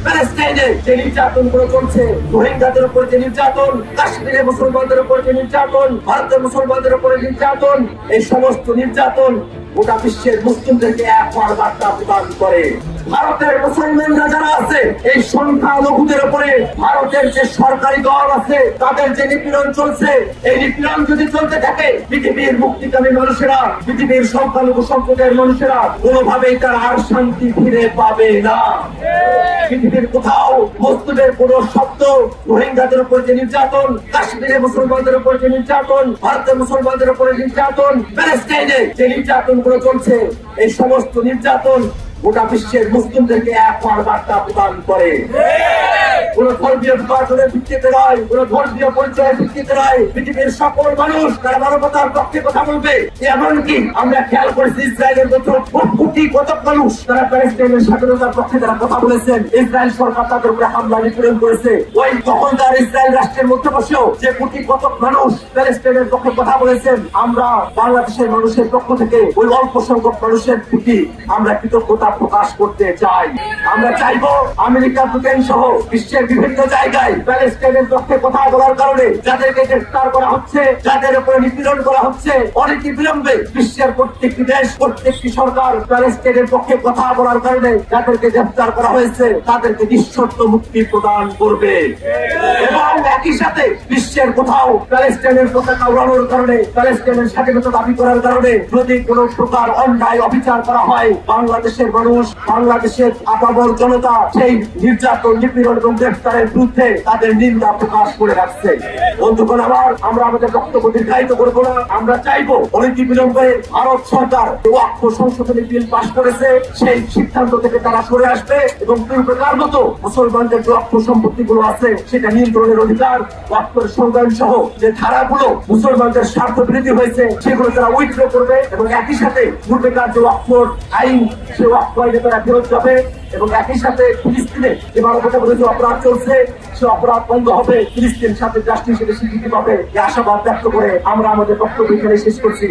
প্যালেস্টাইনে যে নির্যাতন করে চলছে, রোহিঙ্গাদের উপর যে নির্যাতন, কাশ্মীরে মুসলমানদের উপর যে নির্যাতন, ভারতের মুসলমানদের উপরে নির্যাতন, এই সমস্ত নির্যাতন গোটা বিশ্বের মুসলিমদেরকে একবার বার্তা প্রদান করে। ভারতের মুসলমানরা যারা আছে এই সংখ্যালঘুদের উপরে ভারতের যে সরকারি দল আছে তাদের যে নিপীড়ন চলছে, এই নিপীড়ন যদি চলতে থাকে পৃথিবীর মুক্তিকামী মানুষেরা, পৃথিবীর সংখ্যালঘু সম্প্রদায়ের মানুষেরা কোনোভাবেই তারা আর শান্তি ফিরে পাবে না। পৃথিবীর কোথাও মুসলিমের কোন শব্দ, রোহিঙ্গাদের উপর যে নির্যাতন, কাশ্মীরে মুসলমানদের উপর যে নির্যাতন, ভারতের মুসলমানদের উপরে নির্যাতন, প্যালেস্টাইনে যে নির্যাতন করে চলছে, এই সমস্ত নির্যাতন গোটা বিশ্বের মুসলিমদেরকে একবার বার্তা প্রদান করে। কোন ধর্মীয় বিভাজনের ভিত্তিতে নয়, কোন ধর্মীয় পরিচয়ের ভিত্তিতে নয়, পৃথিবীর সকল মানুষ তারা মানবতার পক্ষে কথা বলবে। এমনকি আমরা খেয়াল করেছি ইসরায়েলের মতো কোটি কতক মানুষ তারা প্যালেস্টাইনের স্বাধীনতার পক্ষে তারা কথা বলেছেন। ইসরায়েল সরকার তাদের উপরে হামলা নিপীড়ন করেছে। ওই তখন তার ইসরায়েল রাষ্ট্রের মধ্যে বসেও যে কোটি কতক মানুষ প্যালেস্টাইনের পক্ষে কথা বলেছেন, আমরা বাংলাদেশের মানুষের পক্ষ থেকে ওই অল্প সংখ্যক মানুষের প্রতি আমরা কৃতজ্ঞতা প্রকাশ করতে চাই। আমরা চাইবো আমেরিকা, ব্রিটেন সহ বিশ্বের বিভিন্ন জায়গায় প্যালেস্টাইনের পক্ষে কথা বলার কারণে যাদেরকে গ্রেফতার করা হচ্ছে, যাদের উপরে নিপীড়ন করা হচ্ছে, অনেক বিলম্বে বিশ্বের প্রত্যেকটি দেশ, প্রত্যেকটি সরকার প্যালেস্টাইনের পক্ষে কথা বলার কারণে যাদেরকে গ্রেফতার করা হয়েছে তাদেরকে নিঃশর্ত মুক্তি প্রদান করবে। এবং একই সাথে বিশ্বের কোথাও প্যালেস্টাইনের পতাকা উড়ানোর কারণে, প্যালেস্টাইনের স্বাধীনতা দাবি করার কারণে যদি কোন প্রকার অন্যায় অবিচার করা হয়, বাংলাদেশের মানুষ, বাংলাদেশের আপামর জনতা সেই নির্যাতন, নিপীড়ন এবং গ্রেফতারের বিরুদ্ধে তাদের নিন্দা প্রকাশ করে রাখছে। বন্ধুগণ আমার, আমরা আমাদের বক্তব্য দীর্ঘায়িত করবো না। আমরা চাইবো অনেক বিলম্বে ভারত সরকার ওয়াকফ সংশোধনী বিল পাশ করেছে সেই সিদ্ধান্ত থেকে তারা সরে আসবে এবং পূর্বেকার মতো মুসলমানদের যে ওয়াকফ সম্পত্তি গুলো আছে সেটা নিয়ন্ত্রণের অধিকার, ওয়াকফের সংজ্ঞান সহ যে ধারাগুলো মুসলমানদের স্বার্থ বিরোধী হয়েছে সেগুলো তারা উইথড্র করবে এবং একই সাথে পূর্বেকার যে ওয়াকফ আইন সে ওয়াকফ আইনে তারা ফেরত যাবে এবং একই সাথে ফিলিস্তিনে যে মানবতা বিরোধী অপরাধ চলছে সে অপরাধ বন্ধ হবে, ফিলিস্তিন সাথে রাষ্ট্র হিসেবে স্বীকৃতি পাবে। এই আশাবাদ ব্যক্ত করে আমরা আমাদের বক্তব্য এখানে শেষ করছি।